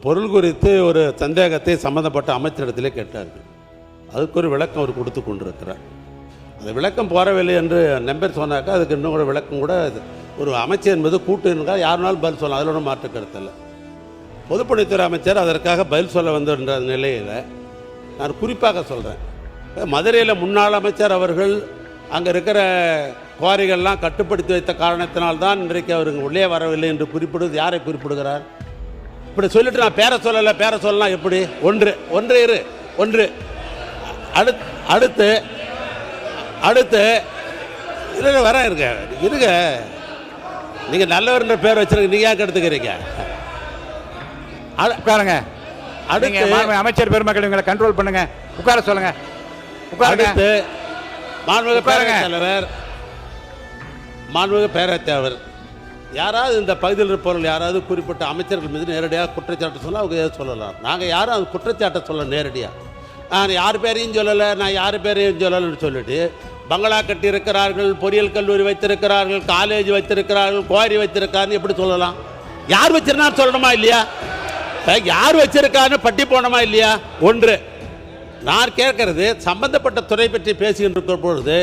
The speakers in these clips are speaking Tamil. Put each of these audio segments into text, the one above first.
பொருள் குறித்து ஒரு சந்தேகத்தை சம்பந்தப்பட்ட அமைச்சரிடத்திலே கேட்டார்கள். அதுக்கு ஒரு விளக்கம் அவர் கொடுத்து கொண்டிருக்கிறார். அந்த விளக்கம் போறவில்லை என்று நம்பர் சொன்னாக்கா அதுக்கு இன்னும் கூட விளக்கம் கூட ஒரு அமைச்சர் என்பது கூட்டு என்றால் யாருனாலும் பதில் சொல்லலாம், அதில் ஒன்றும் மாற்று கருத்து இல்லை. பொதுப்பணித்துறை அமைச்சர் அதற்காக பதில் சொல்ல வந்த நிலையில் நான் குறிப்பாக சொல்கிறேன். மதுரையில் முன்னாள் அமைச்சர் அவர்கள் அங்கே இருக்கிற குவாரிகள்லாம் கட்டுப்படுத்தி வைத்த காரணத்தினால்தான் இன்றைக்கு அவருக்கு உள்ளே வரவில்லை என்று குறிப்பிடுவது யாரை குறிப்பிடுகிறார்? இப்படி சொல்லிட்டு நான் பேரை சொல்லலாம் எப்படி? ஒன்று அடுத்து இல்லை வர இருங்க நீங்கள் நல்லவர்ன்ற பேர் வச்சிருக்க நீங்கள் ஏன் எடுத்துக்கிறீங்க? உட்காருங்க. அடுத்து அமைச்சர் பெருமக்கள் இவங்களை கண்ட்ரோல் பண்ணுங்க. உட்கார சொல்லுங்க. அடுத்து மாண்புமிகு பேரவைத் தலைவர் யாராவது இந்த பகுதியில் இருப்பவர்கள் யாராவது குறிப்பிட்ட அமைச்சர்கள் மீது நேரடியாக குற்றச்சாட்டு சொல்ல அவங்க சொல்லலாம். நாங்கள் யாரும் அது குற்றச்சாட்டை சொல்ல நேரடியாக நான் யார் பேரையும் சொல்லலை, நான் யார் பேரையும் சொல்லலைன்னு சொல்லிட்டு பங்களா கட்டி இருக்கிறார்கள், பொறியியல் கல்லூரி வைத்திருக்கிறார்கள், காலேஜ் வைத்திருக்கிறார்கள், குவாரி வைத்திருக்காருன்னு எப்படி சொல்லலாம்? யார் வச்சிருந்தான்னு சொல்லணுமா இல்லையா? யார் வச்சிருக்கான்னு பட்டி போனோமா இல்லையா? ஒன்று நான் கேட்கறது சம்பந்தப்பட்ட துறை பற்றி பேசிக்கிட்டு இருக்கிற பொழுது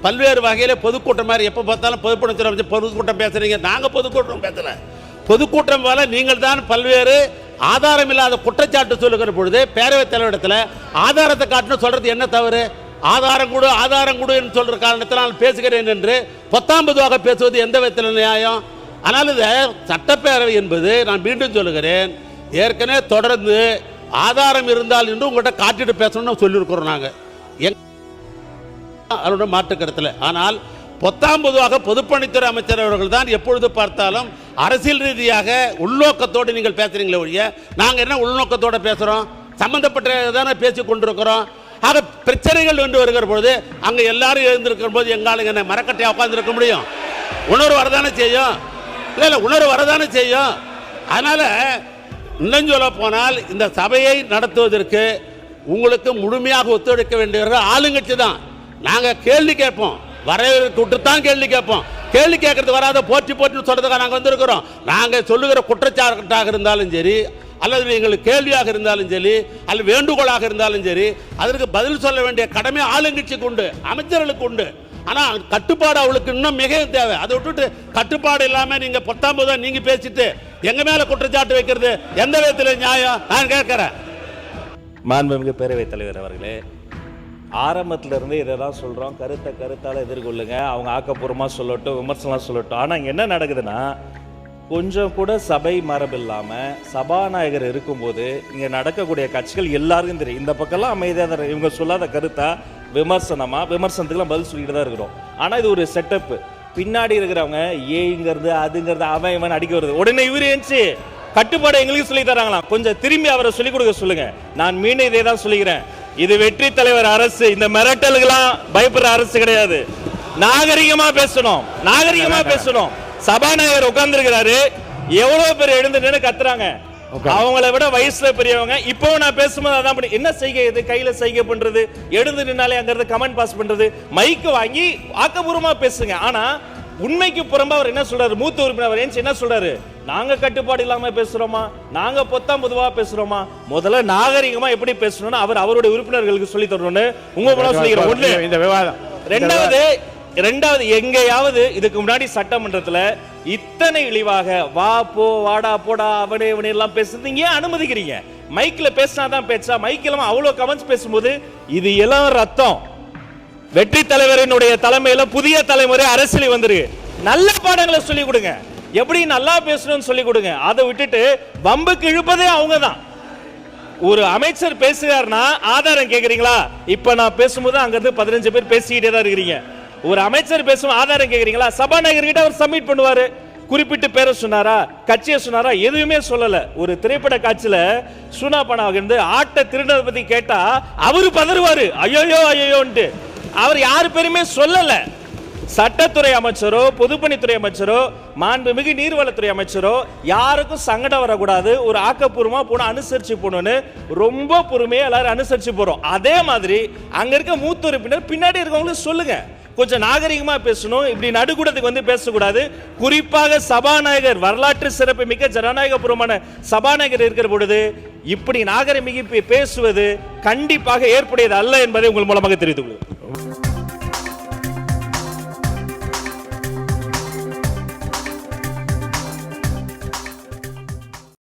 பல்வேறு வகையில் பொதுக்கூட்டம் மாதிரி எப்போ பார்த்தாலும் பொதுப்பணித்துறை அமைச்சர் பொதுக்கூட்டம் பேசுகிறீங்க. நாங்கள் பொதுக்கூட்டம் பேசலை. பொதுக்கூட்டம் போல நீங்கள் தான் பல்வேறு ஆதாரம் இல்லாத குற்றச்சாட்டு சொல்லுகிற பொழுது பேரவைத் தலைவரிடத்தில் ஆதாரத்தை காட்டணும் சொல்கிறது என்ன தவறு? ஆதாரம் கொடு என்று சொல்கிற காரணத்தில் நான் பேசுகிறேன் என்று பொத்தாம்பதுவாக பேசுவது எந்த விதத்தில் நியாயம்? ஆனால் இந்த சட்டப்பேரவை என்பது நான் மீண்டும் சொல்லுகிறேன், ஏற்கனவே தொடர்ந்து ஆதாரம் இருந்தால் என்று உங்கள்கிட்ட காட்டிட்டு பேசணும்னு சொல்லியிருக்கிறோம் நாங்கள் அதோட மாற்று கருத்தில். ஆனால் பொத்தாம்பதுவாக பொதுப்பணித்துறை அமைச்சர் அவர்கள் தான் எப்பொழுது பார்த்தாலும் அரசியல் ரீதியாக உள்நோக்கத்தோடு நீங்கள் பேசுறீங்களே ஒழிய நாங்கள் என்ன உள்நோக்கத்தோடு பேசுகிறோம்? சம்பந்தப்பட்ட பேசி கொண்டிருக்கிறோம். ஆக பிரச்சனைகள் என்று வருகிற பொழுது அங்கே எல்லாரும் எழுந்திருக்கிற போது எங்காலுங்க என்ன மரக்கட்டையாக உட்காந்துருக்க முடியும்? உணர்வு வரதானே செய்யும். இல்லை உணர்வு வரதானே செய்யும். அதனால் இன்னும் சொல்ல போனால் இந்த சபையை நடத்துவதற்கு உங்களுக்கு முழுமையாக ஒத்துழைக்க வேண்டியவர்கள் ஆளுங்கட்சி தான். நாங்கள் கேள்வி கேட்போம், வரவேற்று தான் கேள்வி கேட்போம். கேள்வி கேட்கறது வராத போற்றின்னு சொல்றதுக்காக நாங்கள் வந்திருக்கிறோம். நாங்கள் சொல்லுகிற குற்றச்சாட்டாக இருந்தாலும் சரி, அல்லது எங்களுக்கு கேள்வியாக இருந்தாலும் சரி, அல்லது வேண்டுகோளாக இருந்தாலும் சரி, அதற்கு பதில் சொல்ல வேண்டிய கடமை ஆளுங்கட்சிக்கு உண்டு, அமைச்சர்களுக்கு உண்டு. ஆனால் கட்டுப்பாடு அவளுக்கு இன்னும் மிகவும் தேவை. அதை விட்டுட்டு கட்டுப்பாடு இல்லாமல் நீங்கள் 19 நீங்கள் பேசிட்டு எங்கள் மேலே குற்றச்சாட்டு வைக்கிறது எந்த விதத்தில் நியாயம்? நான் கேட்குறேன். மாண்புமிகு பேரவைத் தலைவர் அவர்களே, ஆரம்பத்திலிருந்து இதை தான் சொல்கிறோம், கருத்தால் எதிர்கொள்ளுங்க, அவங்க ஆக்கப்பூர்வமாக சொல்லட்டும், விமர்சனம் சொல்லட்டும். ஆனால் இங்கே என்ன நடக்குதுன்னா, கொஞ்சம் கூட சபை மரபு இல்லாமல் சபாநாயகர் இருக்கும்போது இங்கே நடக்கக்கூடிய கட்சிகள் எல்லாருக்கும் தெரியும். இந்த பக்கம்லாம் அமைதியாக தான், இவங்க சொல்லாத கருத்தா விமர்சனத்துக்குலாம் பதில் சொல்லிட்டு தான் இருக்கிறோம். ஆனால் இது ஒரு செட்டப்பு. பின்னாடி இருக்கிறவங்க ஏங்கிறது அதுங்கிறது அவன் இவன் அடிக்க வருது. உடனே இவரு ஏஞ்சி கட்டுப்பாடு எங்களுக்கு சொல்லி தராங்களாம். கொஞ்சம் திரும்பி அவரை சொல்லிக் கொடுக்க சொல்லுங்க. நான் மீண்டும் இதே தான் சொல்லிக்கிறேன், இது வெற்றி தலைவர் அரசு. இந்த மிரட்டல்களாம் பயப்படுற அரசு கிடையாது. நாகரிகமா பேசணும். சபாநாயகர் உட்கார்ந்து இருக்கிறாரு, எவ்வளவு பேர் எழுந்து நின்று கத்துறாங்க, அவங்கள விட வயசுல பெரியவங்க. இப்போ நான் பேசும்போது அதான் என்ன செய்கை, இது கையில செய்கை பண்றது, எழுந்து நின்னாலே அங்கிருந்து கமெண்ட் பாஸ் பண்றது, மைக்கு வாங்கி ஆக்கப்பூர்வமா பேசுங்க. ஆனா உண்மைக்கு புறம்பா அவர் என்ன சொல்றாரு, மூத்த உறுப்பினர் என்ன சொல்றாரு, நாங்க கட்டுப்பாடு இல்லாம பேசுறோமா, நாங்க பொத்தாம்பதுவா பேசுறோமா? முதல்ல நாகரிகமா எப்படி பேசணும்னு அவருடைய உறுப்பினர்களுக்கு சொல்லி தரணும்னு உங்க மூலம் சொல்லிக்கிறோம். ஒண்ணு இந்த விவாதம். ரெண்டாவது எங்கேயாவது இதுக்கு முன்னாடி சட்டமன்றத்துல இத்தனை இழிவாக வா போ வாடா போடா அவனே எல்லாம் பேசுறது ஏன் அனுமதிக்கிறீங்க? மைக்ல பேசினாதான் பேச்சா? மைக்கில் அவ்வளவு கமெண்ட்ஸ் பேசும்போது இது எல்லாம் ரத்தம். வெற்றி தலைவரினுடைய தலைமையில புதிய தலைமுறை அரசியல் வந்துருக்கு. நல்ல பாடங்களை சொல்லிக் கொடுங்க, எப்படி நல்லா பேசணும்னு சொல்லிக் கொடுங்க. அதை விட்டுட்டு வம்புக்கு இழுப்பதே அவங்க தான். ஒரு அமைச்சர் பேசுகிறார்னா ஆதாரம் கேட்குறீங்களா? இப்ப நான் பேசும்போது அங்கிருந்து 15 பேர் பேசிக்கிட்டே தான் இருக்கிறீங்க. ஒரு அமைச்சர் பேசும் ஆதாரம் கேட்குறீங்களா? சபாநாயகர் கிட்ட அவர் சப்மிட் பண்ணுவாரு. குறிப்பிட்டு பேரை சொன்னாரா, கட்சியை சொன்னாரா? எதுவுமே சொல்லல. ஒரு திரைப்பட காட்சியில சுனா பணம் இருந்து ஆட்டை திருடதை பத்தி கேட்டா அவரு பதறுவாரு, ஐயோன்ட்டு. அவர் யாரு பேருமே சொல்லல. சட்டத்துறை அமைச்சரோ பொதுப்பணித்துறை அமைச்சரோ மாண்புமிகு நீர்வளத்துறை அமைச்சரோ யாருக்கும் சங்கடம் வரக்கூடாது, ஒரு ஆக்கப்பூர்வமா போன அனுசரிச்சு போகணும்னு ரொம்ப பொறுமையா எல்லாரும் அனுசரிச்சு போறோம். அதே மாதிரி அங்க இருக்க மூத்த உறுப்பினர் பின்னாடி இருக்கவங்களுக்கு சொல்லுங்க, கொஞ்சம் நாகரிகமா பேசணும். இப்படி நடுக்கூடத்துக்கு வந்து பேசக்கூடாது. குறிப்பாக சபாநாயகர், வரலாற்று சிறப்பு மிக்க ஜனநாயகபூர்வமான சபாநாயகர் இருக்கிற பொழுது இப்படி நாகரிக பேசுவது கண்டிப்பாக ஏற்புடையது அல்ல என்பதை உங்கள் மூலமாக தெரிவித்துக் கொள்கிறேன்.